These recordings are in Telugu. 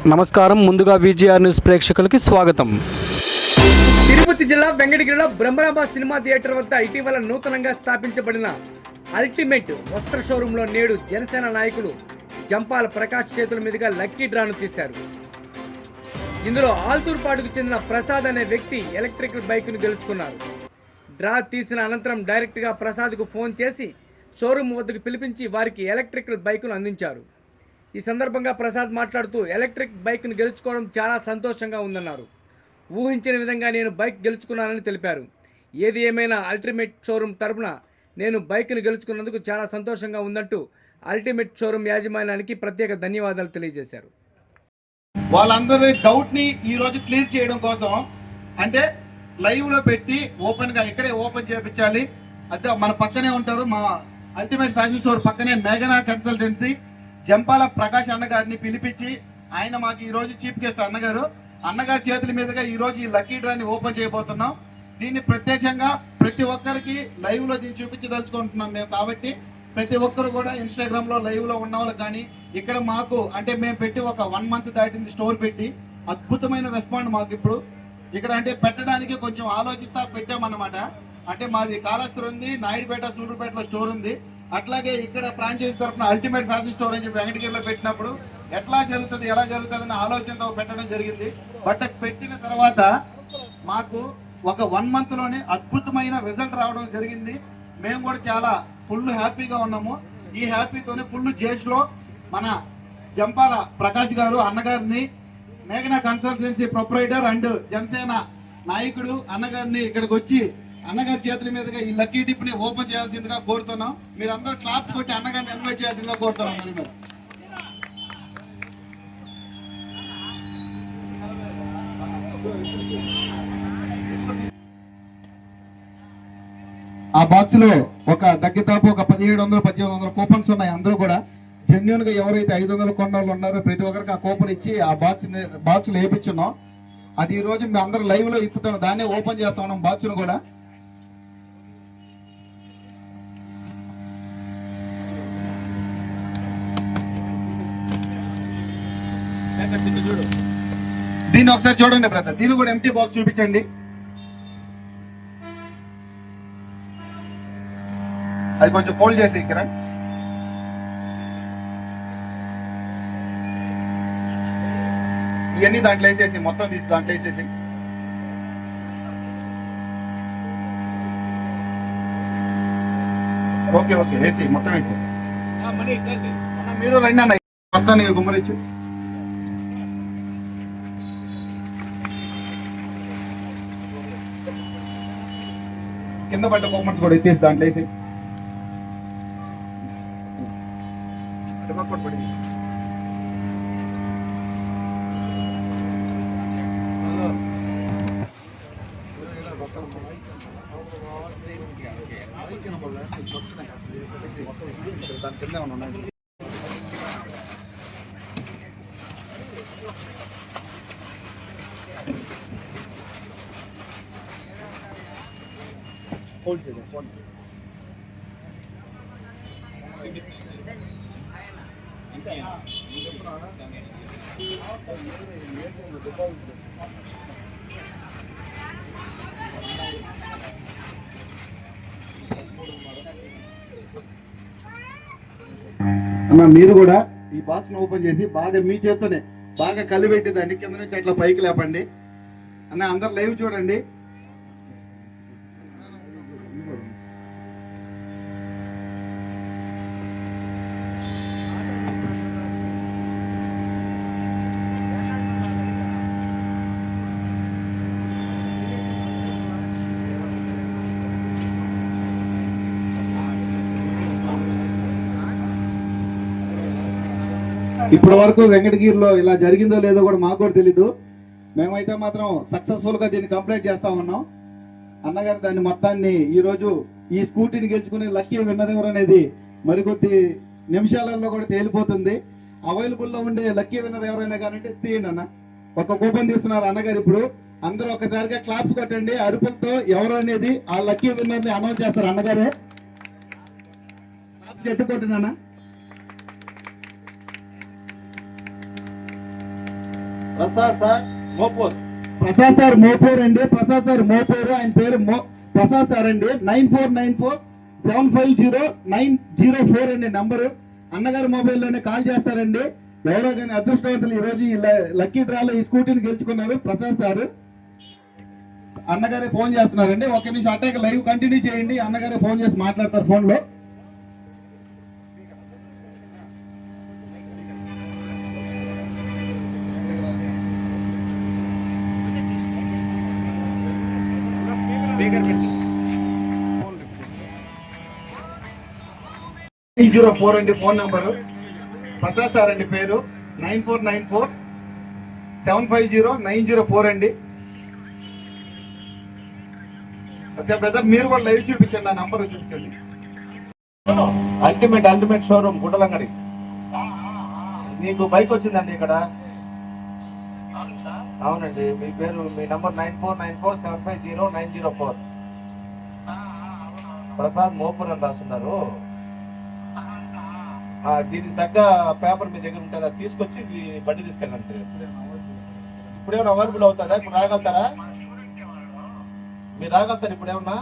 నమస్కారం. ముందుగా విజిఆర్ న్యూస్ ప్రేక్షకులకి స్వాగతం. తిరుపతి జిల్లా వెంకటగిరిలో బ్రహ్మరాబాద్ సినిమా థియేటర్ వద్ద ఇటీవల నూతనంగా స్థాపించబడిన అల్టిమేట్ వస్త్ర షోరూంలో నేడు జనసేన నాయకులు జంపాల ప్రకాష్ చేతుల మీదుగా లక్కీ డ్రాను తీశారు. ఇందులో ఆల్తూర్పాడుకు చెందిన ప్రసాద్ అనే వ్యక్తి ఎలక్ట్రికల్ బైక్ను గెలుచుకున్నారు. డ్రా తీసిన అనంతరం డైరెక్ట్గా ప్రసాద్కు ఫోన్ చేసి షోరూమ్ వద్దకు పిలిపించి వారికి ఎలక్ట్రికల్ బైక్ను అందించారు. ఈ సందర్భంగా ప్రసాద్ మాట్లాడుతూ ఎలక్ట్రిక్ బైక్ను గెలుచుకోవడం చాలా సంతోషంగా ఉందన్నారు. ఊహించిన విధంగా నేను బైక్ గెలుచుకున్నానని తెలిపారు. ఏది ఏమైనా అల్టిమేట్ షోరూమ్ తరపున నేను బైక్ను గెలుచుకున్నందుకు చాలా సంతోషంగా ఉందంటూ అల్టిమేట్ షోరూమ్ యాజమాన్యానికి ప్రత్యేక ధన్యవాదాలు తెలియజేశారు. వాళ్ళందరి డౌట్ ని ఈ రోజు క్లియర్ చేయడం కోసం అంటే లైవ్ లో పెట్టి ఓపెన్ గా ఇక్కడే ఓపెన్ చేయించాలి. అదే మన పక్కనే ఉంటారు, మా అల్టిమేట్ ఫ్యాషన్ స్టోర్ పక్కనే మేఘనా కన్సల్టెన్సీ జంపాల ప్రకాష్ అన్నగారిని పిలిపించి ఆయన మాకు ఈ రోజు చీఫ్ గెస్ట్ అన్నగారి చేతుల మీదుగా ఈ రోజు ఈ లక్కీ డ్రాని ఓపెన్ చేయబోతున్నాం. దీన్ని ప్రత్యక్షంగా ప్రతి ఒక్కరికి లైవ్ లో దీన్ని చూపించదలుచుకుంటున్నాం మేము. కాబట్టి ప్రతి ఒక్కరు కూడా ఇన్స్టాగ్రామ్ లో లైవ్ లో ఉన్న వాళ్ళకి కానీ ఇక్కడ మాకు అంటే మేము పెట్టి ఒక 1 month దాటింది స్టోర్ పెట్టి అద్భుతమైన రెస్పాండ్ మాకు ఇప్పుడు ఇక్కడ అంటే పెట్టడానికి కొంచెం ఆలోచిస్తా పెట్టామన్నమాట. అంటే మాది కాళహస్తి ఉంది, నాయుడుపేట సూళ్ళూరుపేటలో స్టోర్ ఉంది. అట్లాగే ఇక్కడ ఫ్రాంచైజీ తరఫున అల్టిమేట్ ఫ్యాషన్ స్టోర్ అని చెప్పి వెంకటగిరిలో పెట్టినప్పుడు ఎట్లా జరుగుతుంది ఎలా జరుగుతుంది అనే ఆలోచనతో పెట్టడం జరిగింది. బట్ పెట్టిన తర్వాత మాకు ఒక 1 month లోనే అద్భుతమైన రిజల్ట్ రావడం జరిగింది. మేము కూడా చాలా ఫుల్ హ్యాపీగా ఉన్నాము. ఈ హ్యాపీతోనే ఫుల్ జేష్లో మన జంపాల ప్రకాష్ గారు అన్నగారిని మేఘనా కన్సల్టెన్సీ ప్రొపరైటర్ అండ్ జనసేన నాయకుడు అన్నగారిని ఇక్కడికి వచ్చి అన్నగారి చేతుల మీదుగా ఈ లక్కీ డిప్ ని ఓపెన్ చేయాల్సిందిగా కోరుతున్నాం. మీరందరూ క్లాప్స్ కొట్టి అన్నగారిని ఇన్వైట్ చేయాల్సిందిగా కోరుతున్నాం. ఆ బాక్స్ లో ఒక దగ్గరదాపు ఒక 1700-1800 కూపన్స్ ఉన్నాయి. అందరూ కూడా జెన్యున్ గా ఎవరైతే 500 కొన్న ఉన్నారో ప్రతి ఒక్కరికి ఆ కూపన్ ఇచ్చి ఆ బాక్స్ లో వేయించున్నాం. అది ఈ రోజు మేము అందరూ లైవ్ లో ఇప్పుతాం, దాన్నే ఓపెన్ చేస్తా ఉన్నాం బాక్స్ ను కూడా. దీన్ని ఒకసారి చూడండి బ్రదర్, దీన్ని కూడా ఎంటీ బాక్స్ చూపించండి. అది కొంచెం ఫోల్డ్ చేసి ఇక్కడ ఇవన్నీ దాంట్లో వేసేసి మొత్తం తీసి దాంట్లో వేసేసి ఓకే ఓకే వేసి మొత్తం వేసి మీరు రండి అన్న మొత్తాన్ని గుమ్మరిచ్చు. కింద పడ్డ కూపన్స్ కూడా ఎత్తేసి దాంట్లో వేసి దాని కింద ఉన్నాయి. అన్న మీరు కూడా ఈ బాక్స్ ను ఓపెన్ చేసి బాగా మీ చేత్తోనే బాగా కలిపెట్టి దాన్ని కింద నుంచి అట్లా పైకి లేపండి అన్న. అందరు లైవ్ చూడండి. ఇప్పటి వరకు వెంకటగిరిలో ఇలా జరిగిందో లేదో కూడా మాకు కూడా తెలీదు. మేమైతే మాత్రం సక్సెస్ఫుల్ గా దీన్ని కంప్లీట్ చేస్తా ఉన్నాం. అన్నగారు దాన్ని మొత్తాన్ని ఈ రోజు ఈ స్కూటీని గెలుచుకుని లక్కీ విన్నర్ ఎవరు అనేది మరికొద్ది నిమిషాలలో కూడా తేలిపోతుంది. అవైలబుల్ లో ఉండే లక్కీ విన్నర్ ఎవరైనా కానీ తీయండి అన్న. ఒక కూపన్ తీస్తున్నారు అన్నగారు. ఇప్పుడు అందరూ ఒకసారిగా క్లాప్స్ కొట్టండి అరుపులతో. ఎవరు అనేది ఆ లక్కీ విన్నర్ ని అనౌన్స్ చేస్తారు అన్నగారే. చెట్టు కొట్టినా ప్రసాద్ సార్ మోపూర్. ప్రసాద్ సార్ మోపూర్ అండి. ప్రసాద్ సార్ మోపూర్, ఆయన పేరు ప్రసాద్ సార్ అండి. 9494750904 అండి నంబరు. అన్నగారి మొబైల్లోనే కాల్ చేస్తారండి. ఎవరో కానీ అదృష్టవంతులు ఈరోజు ఈ లక్కీ డ్రాలో ఈ స్కూటీని గెలుచుకున్నారు ప్రసాద్ సార్. అన్నగారే ఫోన్ చేస్తున్నారండి. ఒక్క నిమిషం అటాక్ లైవ్ కంటిన్యూ చేయండి. అన్నగారే ఫోన్ చేసి మాట్లాడతారు ఫోన్లో. .4 అండి ఫోన్ నంబరు. ప్రసాద్ సార్ అండి పేరు. 9494750904 అండి. ఒకసారి బ్రదర్ మీరు కూడా లైవ్ చూపించండి, ఆ నంబర్ చూపించండి. అల్టిమేట్ షోరూమ్ గుడ్డలంగడి. మీకు బైక్ వచ్చిందండి ఇక్కడ. అవునండి, మీ పేరు, మీ నంబర్ 9494750904. ప్రసాద్ మోపూర్ అని రాస్తున్నారు. దీనికి తగ్గ పేపర్ మీ దగ్గర ఉంటుంది, అది తీసుకొచ్చి మీ బండి తీసుకెళ్ళండి. ఇప్పుడేమన్నా అవైలబుల్ అవుతుందా? ఇప్పుడు రాగలుగుతారా? మీరు రాగలుగుతారు ఇప్పుడు ఏమన్నా?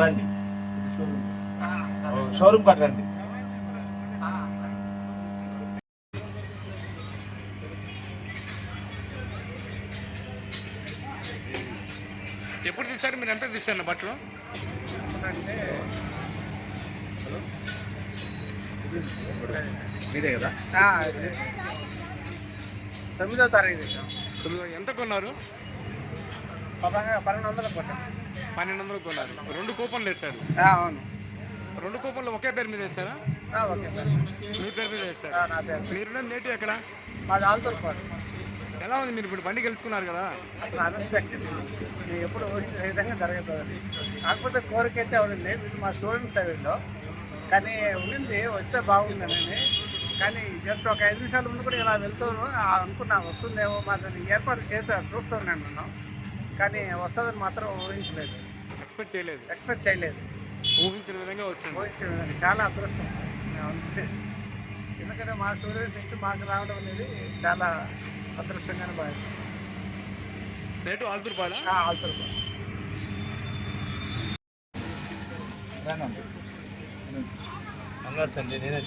రండి, షోరూమ్ కాడ రండి. ఎప్పుడు తీసారు మీరు? ఎంత తీసారు బట్టలు? ఇదే కదా, 9వ తారీఖు. ఎంత కొన్నారు? 1200 కొట్టాను. 1200 కొన్నారు. 2 కూపన్లు వేస్తారు. అవును, 2 కూపన్లు ఒకే పేరు మీద వేస్తారా? ఓకే, మీ పేరు మీద వేస్తారు. నా పేరు. మీరు నేటి ఎక్కడ? మాది ఆల్తూర్పాడు. ఎలా ఉంది? మీరు ఇప్పుడు బండి గెలుచుకున్నారు కదా. అసలు అన్ఎక్స్పెక్టెడ్, నేను ఎప్పుడు ఊహించిన విధంగా జరుగుతుంది. కాకపోతే కోరిక అయితే అవునండి, వీళ్ళు మా స్టూడెంట్స్ వీళ్ళు. కానీ ఉండింది వస్తే బాగుందని. కానీ జస్ట్ ఒక 5 నిమిషాల ముందు కూడా ఇలా వెళ్తాను అనుకున్నా, వస్తుందేమో మరి ఏర్పాటు చేశారు, చూస్తున్నాను నేను. కానీ వస్తుందని మాత్రం ఊహించలేదు, ఎక్స్పెక్ట్ చేయలేదు. ఊహించిన విధంగా వచ్చింది. ఊహించిన విధంగా చాలా అదృష్టం. ఎందుకంటే మా స్టూడెంట్స్ నుంచి మాకు రావడం అనేది చాలా అదృష్టంగానే భావిస్తాం. రేటు ఆల్తూర్పాడా? ఆల్తూర్పాడు. అంగడి సండి నేనే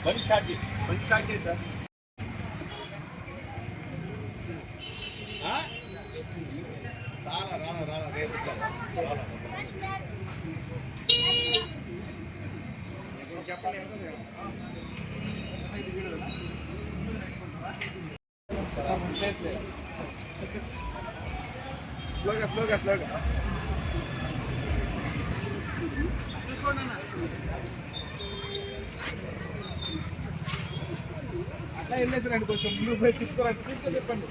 బండి స్టార్ట్ చేసి సార్. రానా రేపు చెప్పండి. స్లోగా అట్లా వెళ్ళేసారండి, కొంచెం ముందు పోయి తిప్పుకోరండి, చెప్పండి.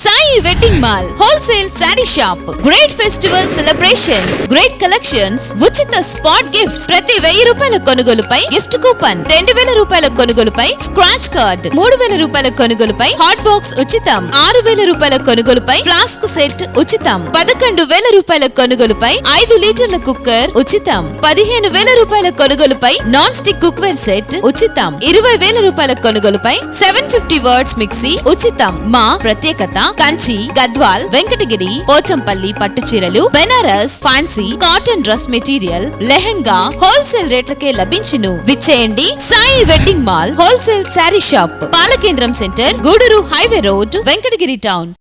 Sai wedding mall wholesale sari shop. Great festival celebrations, great collections, ఉచిత స్పాట్ గిఫ్ట్స్. ప్రతి 1000 రూపాయల కొనుగోలుపై గిఫ్ట్ కూపన్, 2000 రూపాయల కొనుగోలుపై స్క్రాచ్ కార్డ్, 3000 రూపాయల కొనుగోలుపై హాట్ బాక్స్ ఉచితం, 6000 రూపాయల కొనుగోలుపై ఫ్లాస్క్ సెట్ ఉచితం, 11000 రూపాయల కొనుగోలుపై 5 లీటర్ల కుక్కర్ ఉచితం, 15000 రూపాయల కొనుగోలుపై నాన్ స్టిక్ కుక్వేర్ సెట్ ఉచితం, 20000 రూపాయల కొనుగోలుపై 750 వర్డ్స్ మిక్సీ ఉచితం. మా ప్రత్యేకత కంచి, గద్వాల్, వెంకటగిరి, పోచంపల్లి పట్టు చీరలు, Banaras, fancy, cotton dress material, lehenga wholesale రేట్లకే లభించును. విచ్చేయండి Sai wedding mall wholesale sari shop, Palakendram centre, Gudur highway road, Venkatagiri town.